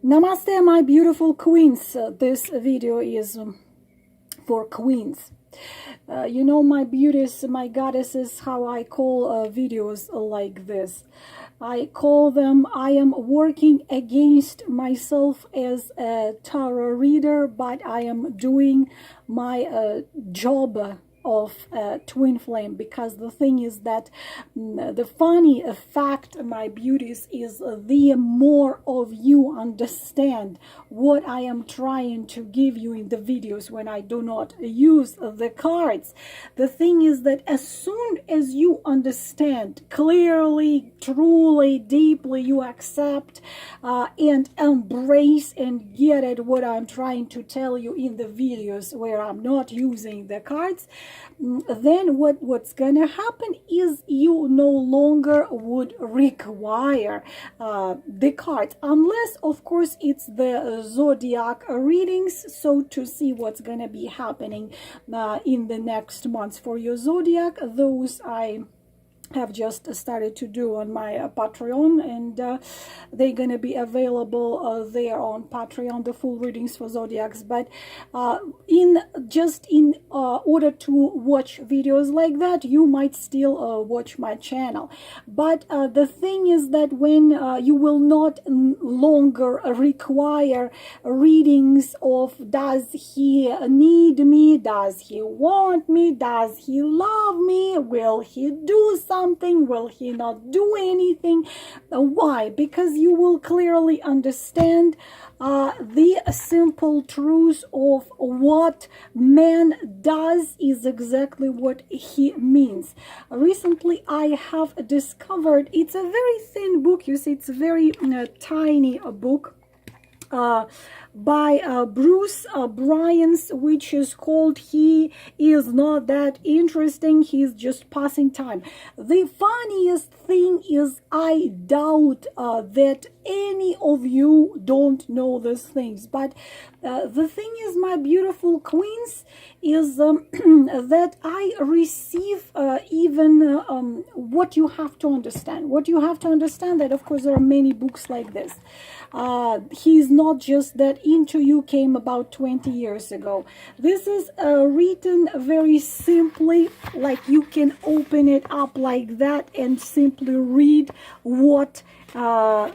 Namaste, my beautiful queens. This video is for queens. You know, my beauties, my goddesses, how I call videos like this. I call them, I am working against myself as a tarot reader, but I am doing my job of twin flame, because the thing is that the funny fact, my beauties, is the more of you understand what I am trying to give you in the videos when I do not use the cards. The thing is that as soon as you understand clearly, truly, deeply, you accept and embrace and get it what I'm trying to tell you in the videos where I'm not using the cards, then what's gonna happen is you no longer would require the cards, unless of course it's the zodiac readings. So to see what's gonna be happening in the next months for your zodiac, those I have just started to do on my Patreon, and they're going to be available there on Patreon, the full readings for zodiacs. But in order to watch videos like that, you might still watch my channel. But the thing is that when you will not longer require readings of does he need me, does he want me, does he love me, will he do something, will he not do anything? Why? Because you will clearly understand the simple truth of what man does is exactly what he means. Recently I have discovered, it's a very thin book, you see, it's a very tiny book by Bruce Bryans, which is called He Is Not That Interesting, He's Just Passing Time. The funniest thing is I doubt that any of you don't know these things, but the thing is, my beautiful queens, is that I receive even what you have to understand. What you have to understand that, of course, there are many books like this. He's Not Just That Into You came about 20 years ago. This is written very simply, like you can open it up like that and simply read what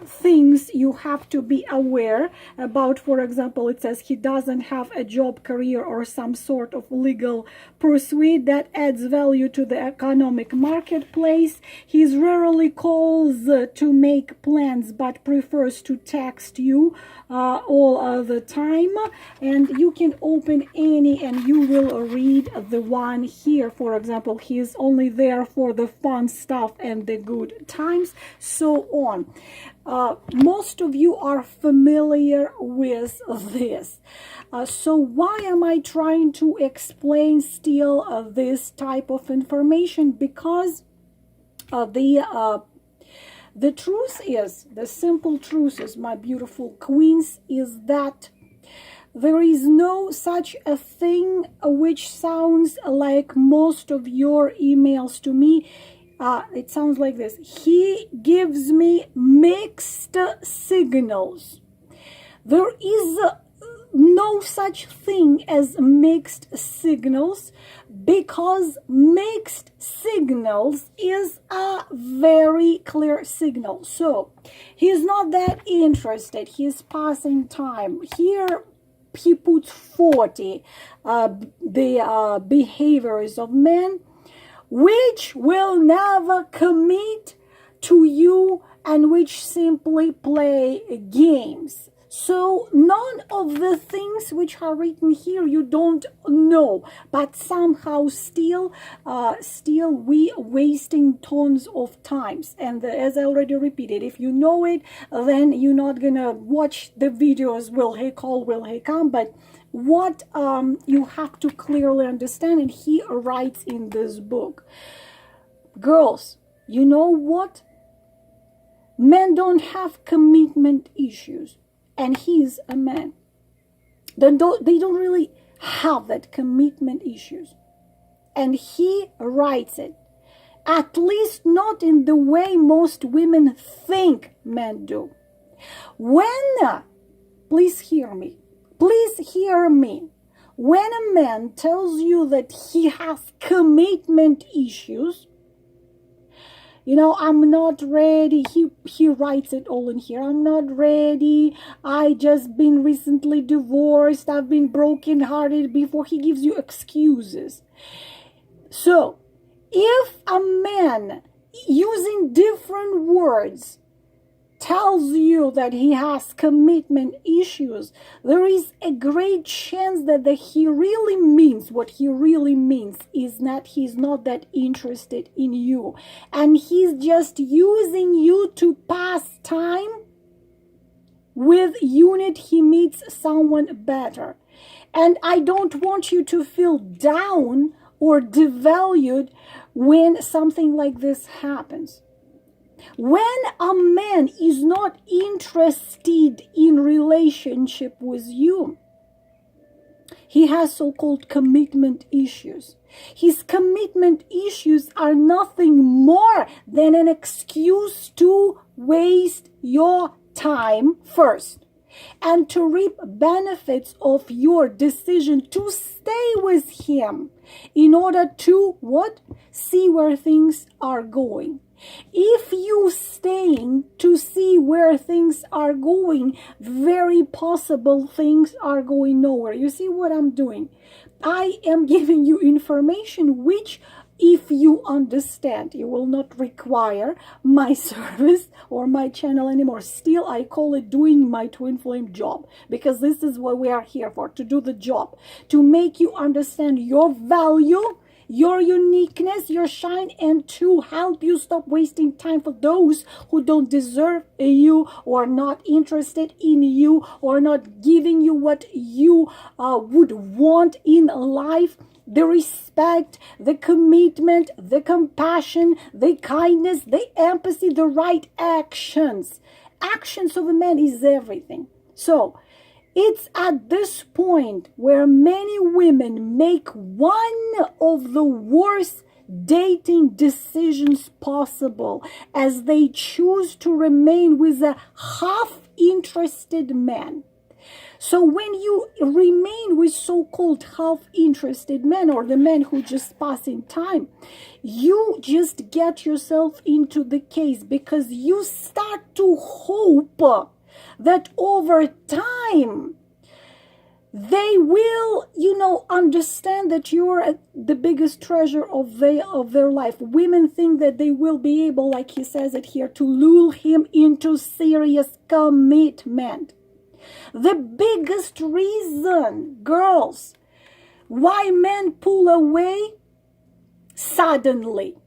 things you have to be aware about. For example, it says he doesn't have a job, career, or some sort of legal pursuit that adds value to the economic marketplace. He rarely calls to make plans but prefers to text you all the time. And you can open any and you will read the one here. For example, he is only there for the fun stuff and the good times, so on. Most of you are familiar with this. So why am I trying to explain still this type of information? Because the truth is, the simple truth is, my beautiful queens, is that there is no such a thing which sounds like most of your emails to me. It sounds like this: he gives me mixed signals. There is no such thing as mixed signals, because mixed signals is a very clear signal. So he's not that interested, he's passing time. Here he puts 40 the behaviors of men which will never commit to you and which simply play games. So none of the things which are written here you don't know, but somehow still we wasting tons of times. And as I already repeated, if you know it, then you're not gonna watch the videos, will he call, will he come. But what you have to clearly understand, and he writes in this book, girls, you know what? Men don't have commitment issues. And he's a man. They don't really have that commitment issues. And he writes it. At least not in the way most women think men do. When Please hear me. Please hear me. When a man tells you that he has commitment issues, I'm not ready. He writes it all in here. I'm not ready. I just been recently divorced. I've been brokenhearted. Before he gives you excuses. So, if a man using different words tells you that he has commitment issues, there is a great chance that he really means what he really means is that he's not that interested in you, and he's just using you to pass time with unit he meets someone better. And I don't want you to feel down or devalued when something like this happens. When a man is not interested in relationship with you, he has so-called commitment issues. His commitment issues are nothing more than an excuse to waste your time first and to reap benefits of your decision to stay with him in order to what? See where things are going. If you staying to see where things are going, very possible things are going nowhere. You see what I'm doing? I am giving you information which, if you understand, you will not require my service or my channel anymore. Still, I call it doing my twin flame job, because this is what we are here for, to do the job, to make you understand your value, your uniqueness, your shine, and to help you stop wasting time for those who don't deserve you, or not interested in you, or not giving you what you would want in life. The respect, the commitment, the compassion, the kindness, the empathy, the right actions. Actions of a man is everything. So, it's at this point where many women make one of the worst dating decisions possible, as they choose to remain with a half-interested man. So when you remain with so-called half-interested men, or the men who just passing time, you just get yourself into the case, because you start to hope that over time they will, understand that you're the biggest treasure of their life. Women think that they will be able, like he says it here, to lure him into serious commitment. The biggest reason, girls, why men pull away suddenly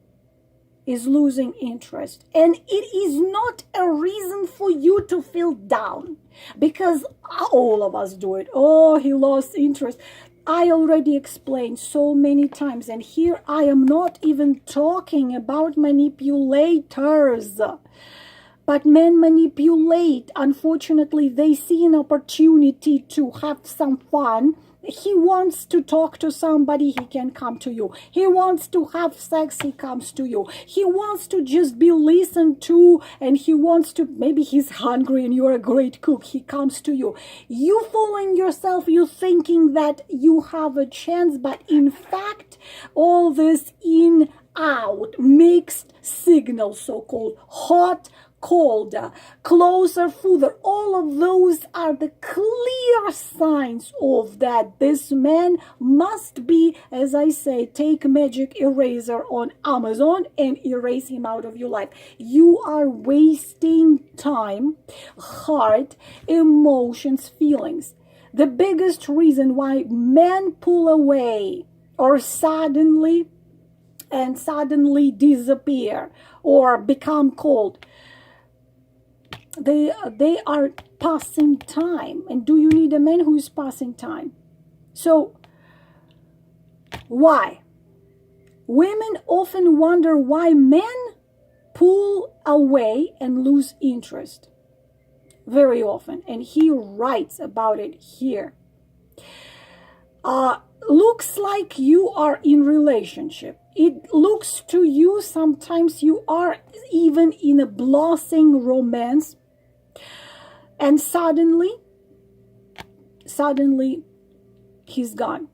is losing interest. And it is not a reason for you to feel down, because all of us do it. Oh, he lost interest. I already explained so many times, and here I am not even talking about manipulators. But men manipulate. Unfortunately, they see an opportunity to have some fun. He wants to talk to somebody, he can come to you. He wants to have sex, he comes to you. He wants to just be listened to, and he wants to, maybe he's hungry and you're a great cook, he comes to you. You fooling yourself, you thinking that you have a chance, but in fact, all this in, out, mixed signals, so-called hot, cold, closer, further, all of those are the clear signs of that this man must be, as I say, take magic eraser on Amazon and erase him out of your life. You are wasting time, heart, emotions, feelings. The biggest reason why men pull away or suddenly disappear or become cold, they are passing time. And do you need a man who is passing time? So why? Women often wonder why men pull away and lose interest. Very often. And he writes about it here. Looks like you are in relationship. It looks to you sometimes you are even in a blossoming romance, and suddenly suddenly he's gone.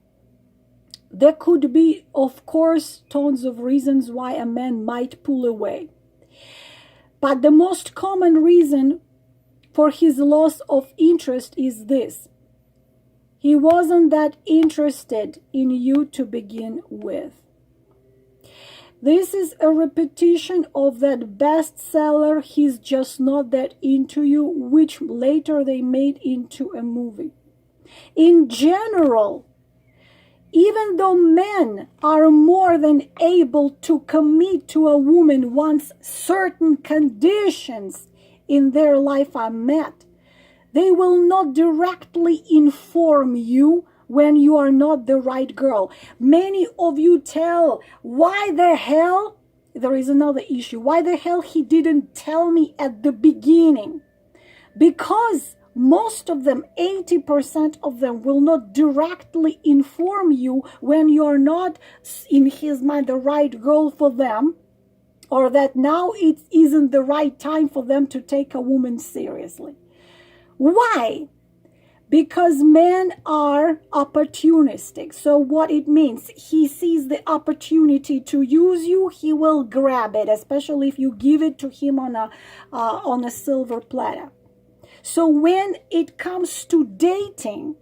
There could be, of course, tons of reasons why a man might pull away. But the most common reason for his loss of interest is this: he wasn't that interested in you to begin with. This is a repetition of that bestseller, He's Just Not That Into You, which later they made into a movie. In general, even though men are more than able to commit to a woman once certain conditions in their life are met, they will not directly inform you when you are not the right girl. Many of you tell, why the hell, there is another issue, why the hell he didn't tell me at the beginning? Because most of them, 80% of them, will not directly inform you when you're not, in his mind, the right girl for them, or that now it isn't the right time for them to take a woman seriously. Why? Because men are opportunistic. So what it means, he sees the opportunity to use you, he will grab it, especially if you give it to him on a silver platter. So when it comes to dating,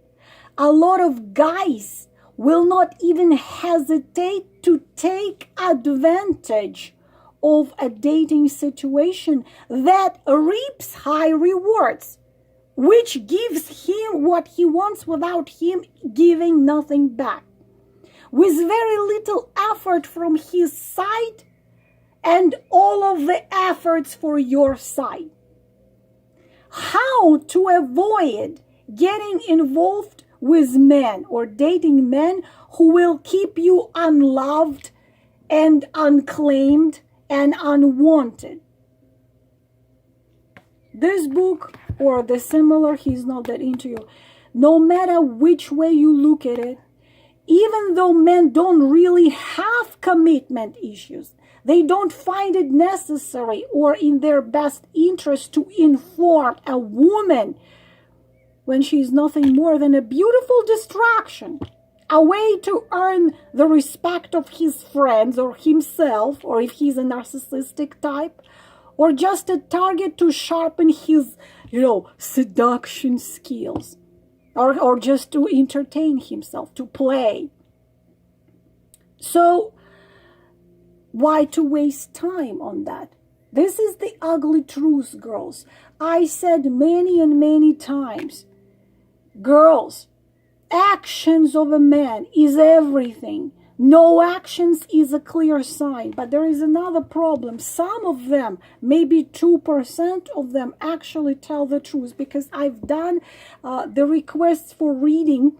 a lot of guys will not even hesitate to take advantage of a dating situation that reaps high rewards, which gives him what he wants without him giving nothing back, with very little effort from his side and all of the efforts for your side. How to avoid getting involved with men or dating men who will keep you unloved and unclaimed and unwanted. This book, or the similar, He's Not That Into You, no matter which way you look at it, even though men don't really have commitment issues, they don't find it necessary or in their best interest to inform a woman when she is nothing more than a beautiful distraction, a way to earn the respect of his friends or himself, or if he's a narcissistic type, or just a target to sharpen his, seduction skills, or just to entertain himself, to play. So why to waste time on that? This is the ugly truth, girls. I said many and many times, girls, actions of a man is everything. No actions is a clear sign. But there is another problem. Some of them, maybe 2% of them, actually tell the truth, because I've done the requests for reading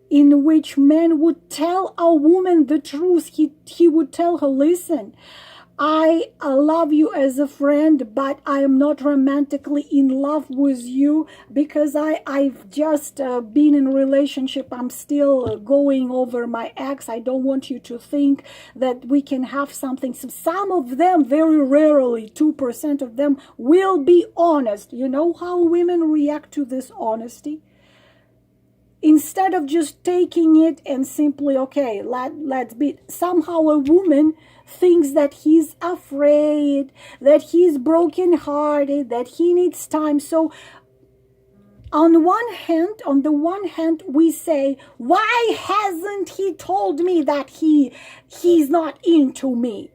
in which men would tell a woman the truth. He would tell her, listen, I love you as a friend, but I am not romantically in love with you because I've just been in a relationship. I'm still going over my ex. I don't want you to think that we can have something. So some of them, very rarely, 2% of them, will be honest. You know how women react to this honesty? Instead of just taking it and simply, okay, let's be, somehow a woman thinks that he's afraid, that he's brokenhearted, that he needs time. So on the one hand, we say, why hasn't he told me that he's not into me?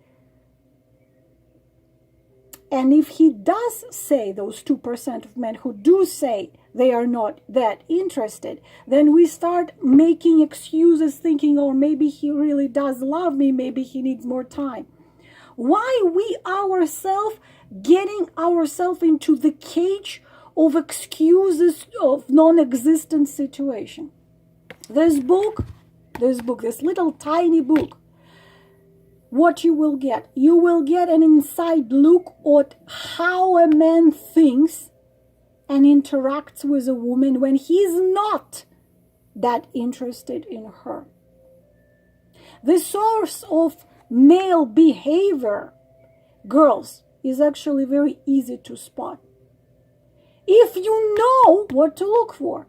And if he does say, those 2% of men who do say they are not that interested, then we start making excuses, thinking, oh, maybe he really does love me, maybe he needs more time. Why we ourselves getting ourselves into the cage of excuses of non-existent situation? This little tiny book, what you will get an inside look at how a man thinks and interacts with a woman when he's not that interested in her. The source of male behavior, girls, is actually very easy to spot if you know what to look for.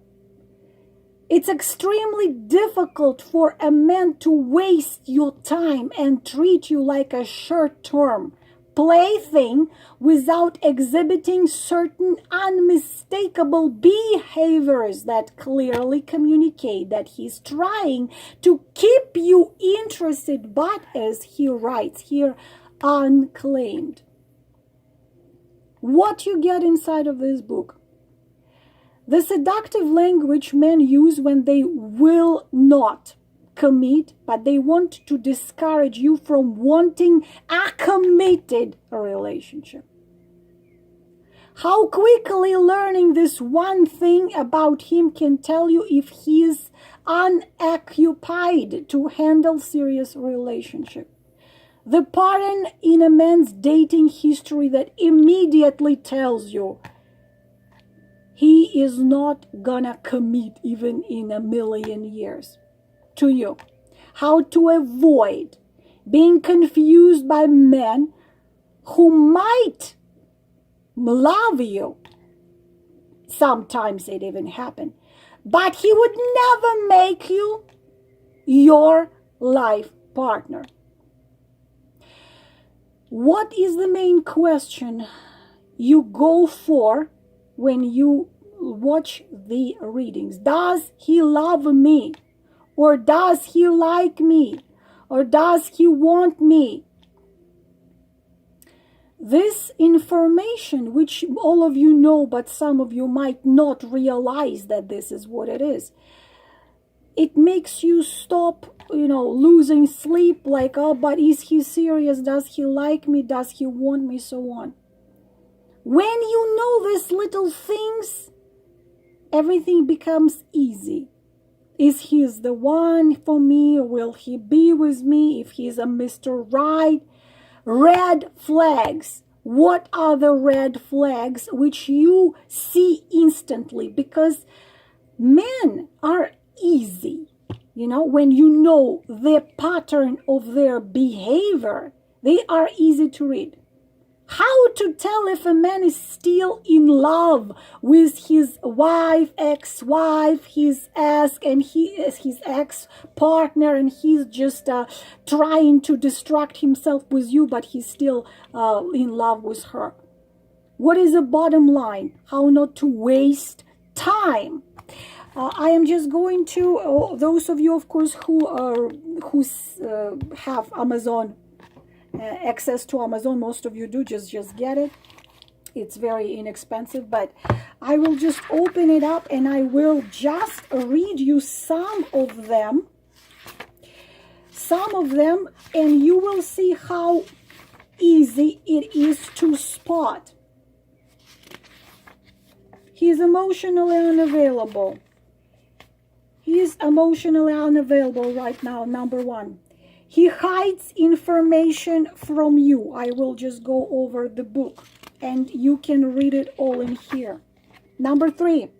It's extremely difficult for a man to waste your time and treat you like a short-term plaything without exhibiting certain unmistakable behaviors that clearly communicate that he's trying to keep you interested, but as he writes here, unclaimed. What you get inside of this book? The seductive language men use when they will not commit, but they want to discourage you from wanting a committed relationship. How quickly learning this one thing about him can tell you if he is unoccupied to handle serious relationship. The pattern in a man's dating history that immediately tells you he is not gonna commit even in a million years to you. How to avoid being confused by men who might love you. Sometimes it even happens. But he would never make you your life partner. What is the main question you go for when you watch the readings? Does he love me? Or does he like me? Or does he want me? This information, which all of you know, but some of you might not realize that this is what it is. It makes you stop, losing sleep, like, oh, but is he serious? Does he like me? Does he want me? So on. When you know these little things, everything becomes easy. Is he the one for me? Or will he be with me if he's a Mr. Right? Red flags. What are the red flags which you see instantly? Because men are easy. When you know the pattern of their behavior, they are easy to read. How to tell if a man is still in love with his wife, ex-wife, his ex-partner, and he's just trying to distract himself with you, but he's still in love with her. What is the bottom line? How not to waste time. I am just going to, those of you, of course, who have Amazon, access to Amazon, most of you do, just get it. It's very inexpensive, but I will just open it up and I will just read you some of them, and you will see how easy it is to spot. He is emotionally unavailable. He is emotionally unavailable right now, number one. He hides information from you. I will just go over the book and you can read it all in here. Number 3,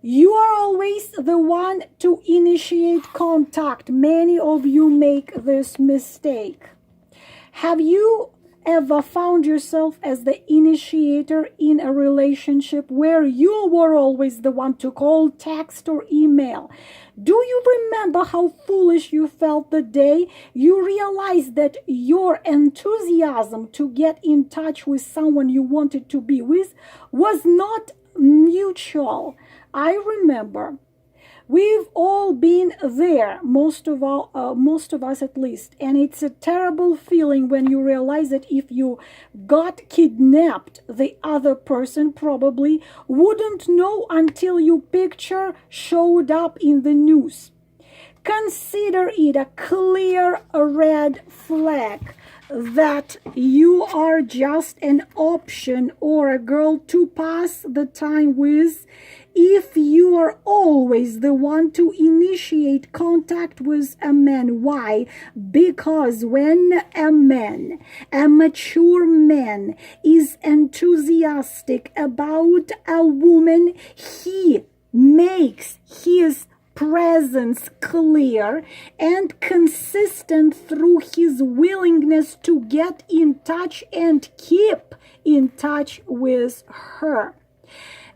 you are always the one to initiate contact. Many of you make this mistake. Have you ever found yourself as the initiator in a relationship where you were always the one to call, text, or email? Do you remember how foolish you felt the day you realized that your enthusiasm to get in touch with someone you wanted to be with was not mutual? I remember. We've all been there, most of us at least, and it's a terrible feeling when you realize that if you got kidnapped, the other person probably wouldn't know until your picture showed up in the news. Consider it a clear red flag that you are just an option or a girl to pass the time with if you are always the one to initiate contact with a man. Why? Because when a mature man, is enthusiastic about a woman, he makes his presence clear and consistent through his willingness to get in touch and keep in touch with her.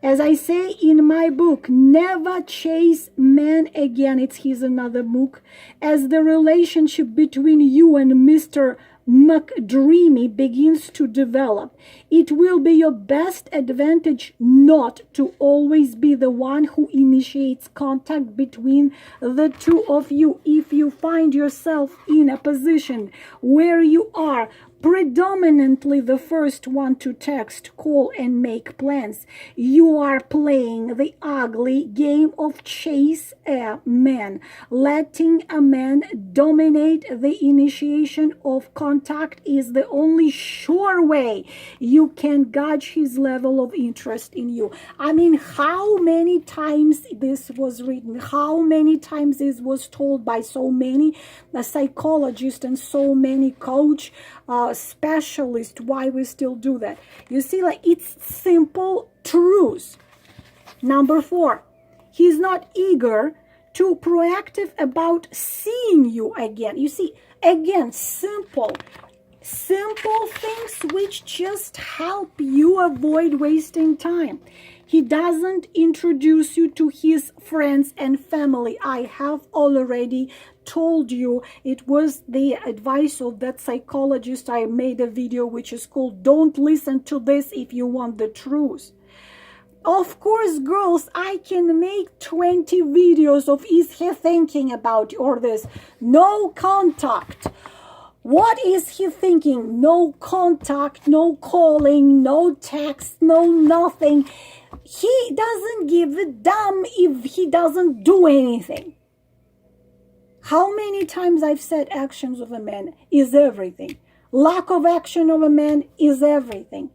As I say in my book, Never Chase Men Again, it's his another book, as the relationship between you and Mr. McDreamy begins to develop, it will be your best advantage not to always be the one who initiates contact between the two of you. If you find yourself in a position where you are predominantly the first one to text, call, and make plans, you are playing the ugly game of chase a man. Letting a man dominate the initiation of contact is the only sure way you can gauge his level of interest in you. I mean, how many times this was written, how many times this was told by so many psychologists and so many coach specialist, why we still do that. You see, like, it's simple truths. Number 4, he's not eager to proactive about seeing you again. You see, again, simple things which just help you avoid wasting time. He doesn't introduce you to his friends and family. I have already told you, it was the advice of that psychologist. I made a video which is called Don't Listen to This If You Want the Truth. Of course, girls, I can make 20 videos of is he thinking about or this. No contact. What is he thinking? No contact, no calling, no text, no nothing. He doesn't give a damn if he doesn't do anything. How many times I've said actions of a man is everything. Lack of action of a man is everything.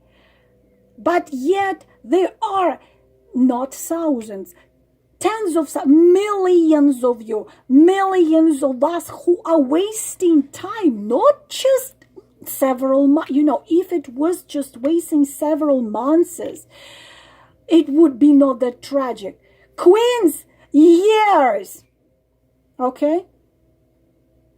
But yet there are not thousands, tens of millions of you, millions of us who are wasting time, not just several months. You know, if it was just wasting several months, it would be not that tragic. Queens, years. Okay?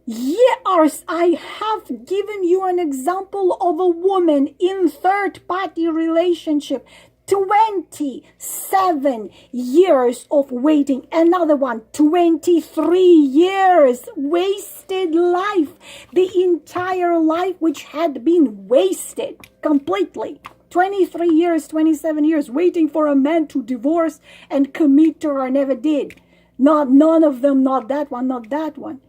Years. I have given you an example of a woman in third-party relationship. 27 years of waiting. Another one, 23 years. Wasted life. The entire life which had been wasted completely. 23 years, 27 years waiting for a man to divorce and commit to her, never did. None of them, not that one, not that one.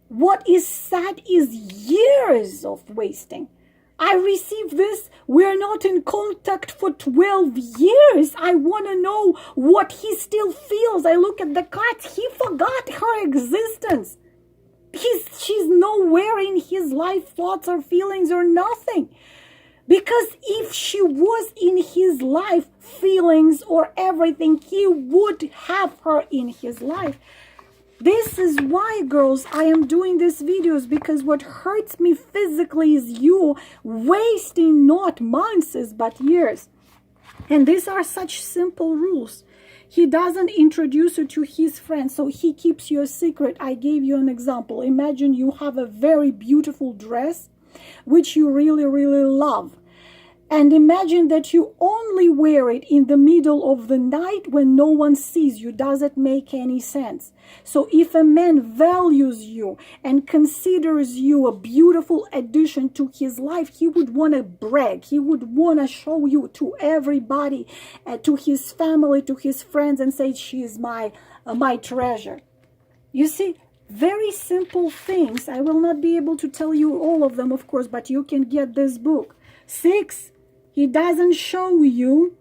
What is sad is years of wasting. I received this, we're not in contact for 12 years. I want to know what he still feels. I look at the cards, he forgot her existence. She's nowhere in his life, thoughts or feelings or nothing. Because if she was in his life, feelings or everything, he would have her in his life. This is why, girls, I am doing these videos, because what hurts me physically is you wasting not months but years. And these are such simple rules. He doesn't introduce you to his friends, so he keeps you a secret. I gave you an example. Imagine you have a very beautiful dress, which you really, really love. And imagine that you only wear it in the middle of the night when no one sees you. Does it make any sense? So if a man values you and considers you a beautiful addition to his life, he would want to brag. He would want to show you to everybody, to his family, to his friends, and say, she is my treasure. You see, very simple things. I will not be able to tell you all of them, of course, but you can get this book. 6, he doesn't show you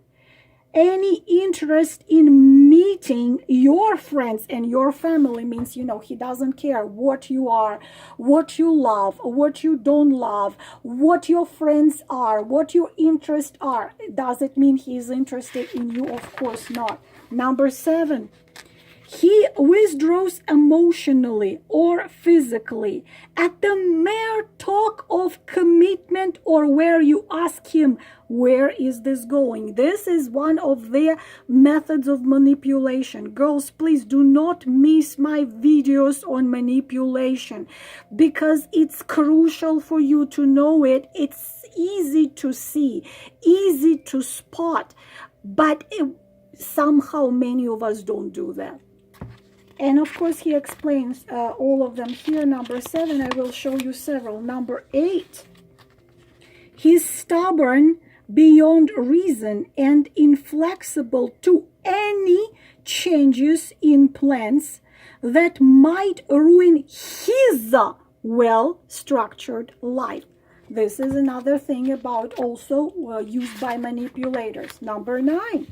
any interest in meeting your friends and your family. Means, you know, he doesn't care what you are, what you love, what you don't love, what your friends are, what your interests are. Does it mean he is interested in you? Of course not. Number 7. He withdraws emotionally or physically at the mere talk of commitment, or where you ask him, where is this going? This is one of their methods of manipulation. Girls, please do not miss my videos on manipulation, because it's crucial for you to know it. It's easy to see, easy to spot. But somehow many of us don't do that. And of course, he explains all of them here. Number 7, I will show you several. Number 8, he's stubborn beyond reason and inflexible to any changes in plans that might ruin his well-structured life. This is another thing about also used by manipulators. Number 9.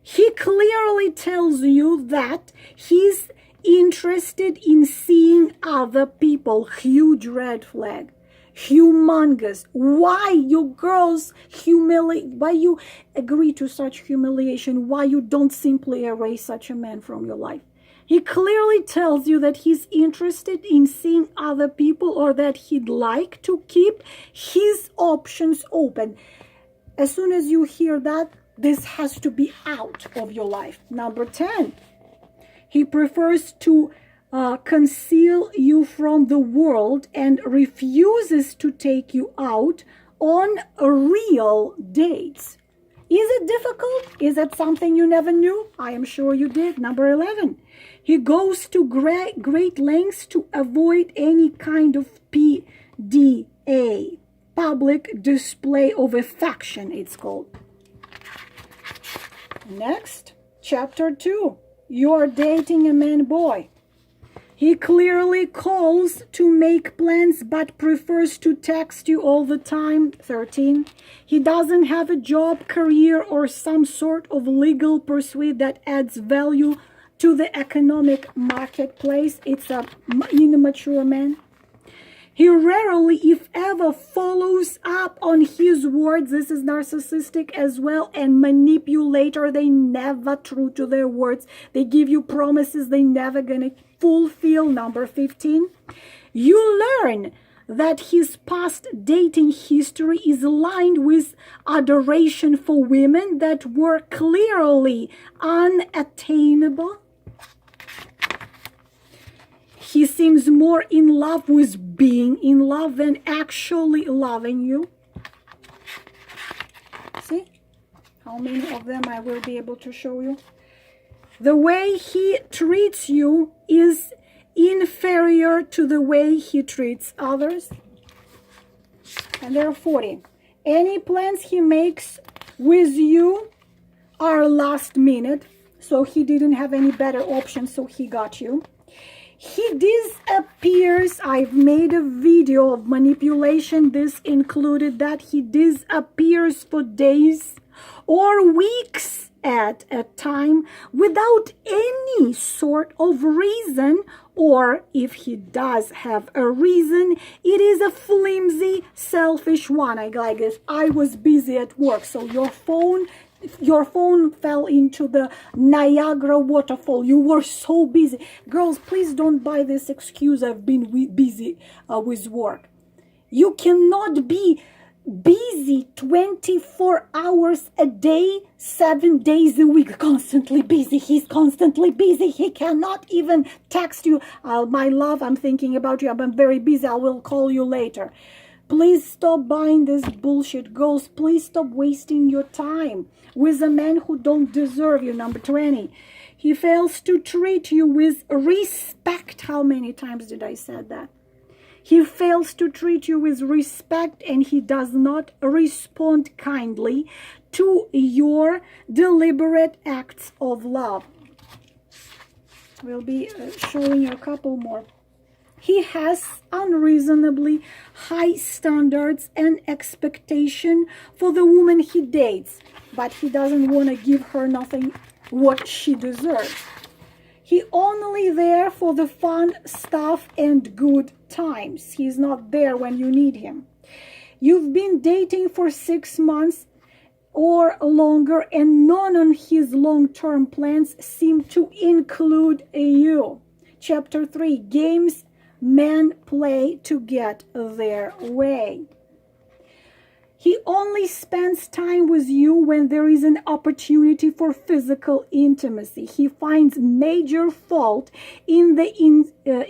He clearly tells you that he's interested in seeing other people. Huge red flag. Humongous. Why you girls why you agree to such humiliation? Why you don't simply erase such a man from your life? He clearly tells you that he's interested in seeing other people, or that he'd like to keep his options open. As soon as you hear that, this has to be out of your life. Number 10, he prefers to conceal you from the world and refuses to take you out on real dates. Is it difficult? Is that something you never knew? I am sure you did. Number 11, he goes to great lengths to avoid any kind of PDA, public display of affection, it's called. Next, chapter 2, you're dating a man boy. He clearly calls to make plans but prefers to text you all the time. 13, he doesn't have a job, career, or some sort of legal pursuit that adds value to the economic marketplace. It's an immature man. He rarely, if ever, follows up on his words. This is narcissistic as well. And manipulator, they never true to their words. They give you promises they never gonna fulfill. Number 15, you learn that his past dating history is lined with adoration for women that were clearly unattainable. He seems more in love with being in love than actually loving you. See how many of them I will be able to show you. The way he treats you is inferior to the way he treats others. And there are 40. Any plans he makes with you are last minute. So he didn't have any better option, so he got you. He disappears. I've made a video of manipulation. This included that. He disappears for days or weeks at a time without any sort of reason, or if he does have a reason, it is a flimsy, selfish one. I guess I was busy at work, so your phone fell into the Niagara waterfall. You were so busy. Girls, please don't buy this excuse, I've been busy with work. You cannot be busy 24 hours a day, 7 days a week, constantly busy. He's constantly busy. He cannot even text you, my love, I'm thinking about you, I'm very busy, I will call you later. Please stop buying this bullshit, girls. Please stop wasting your time with a man who don't deserve you. Number 20, he fails to treat you with respect. How many times did I say that? He fails to treat you with respect, and he does not respond kindly to your deliberate acts of love. We'll be showing you a couple more. He has unreasonably high standards and expectation for the woman he dates, but he doesn't want to give her nothing what she deserves. He only there for the fun stuff and good times. He's not there when you need him. You've been dating for 6 months or longer, and none of his long-term plans seem to include you. Chapter 3, games men play to get their way. He only spends time with you when there is an opportunity for physical intimacy. He finds major fault in the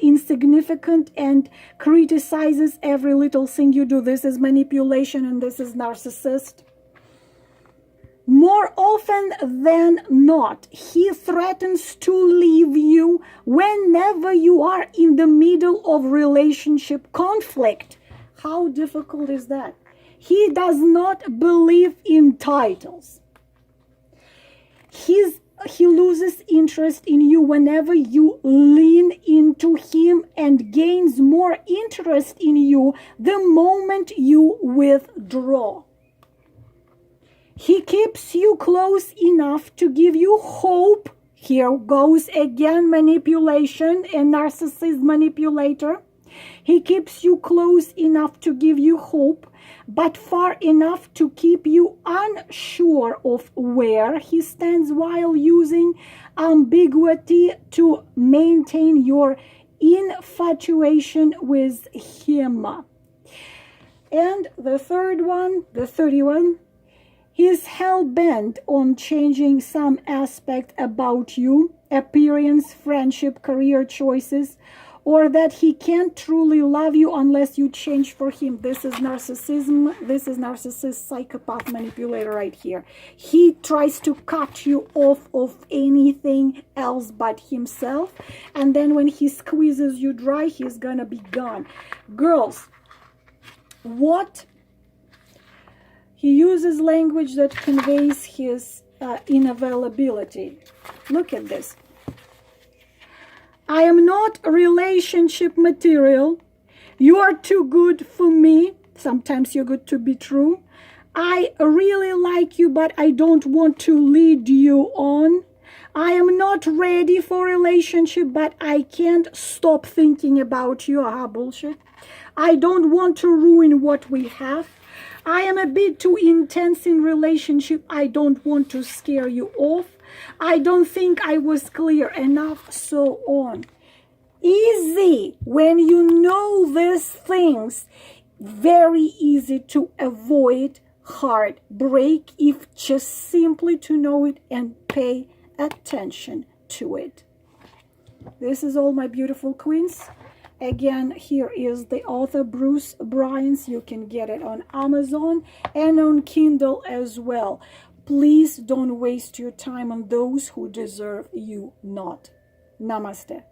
insignificant and criticizes every little thing you do. This is manipulation and this is narcissist. More often than not, he threatens to leave you whenever you are in the middle of relationship conflict. How difficult is that? He does not believe in titles. He loses interest in you whenever you lean into him, and gains more interest in you the moment you withdraw. He keeps you close enough to give you hope. Here goes again manipulation, a narcissist manipulator. He keeps you close enough to give you hope, but far enough to keep you unsure of where he stands, while using ambiguity to maintain your infatuation with him. And the third one, the 31, he's hell-bent on changing some aspect about you, appearance, friendship, career choices, or that he can't truly love you unless you change for him. This is narcissism. This is narcissist, psychopath, manipulator right here. He tries to cut you off of anything else but himself. And then when he squeezes you dry, he's gonna be gone. Girls, what? He uses language that conveys his unavailability. Look at this. I am not relationship material. You are too good for me. Sometimes you're good to be true. I really like you, but I don't want to lead you on. I am not ready for relationship, but I can't stop thinking about you. Aha, bullshit. I don't want to ruin what we have. I am a bit too intense in relationship. I don't want to scare you off. I don't think I was clear enough, so on. Easy. When you know these things, very easy to avoid heartbreak if just simply to know it and pay attention to it. This is all, my beautiful queens. Again, here is the author Bruce Bryans. You can get it on Amazon and on Kindle as well. Please don't waste your time on those who deserve you not. Namaste.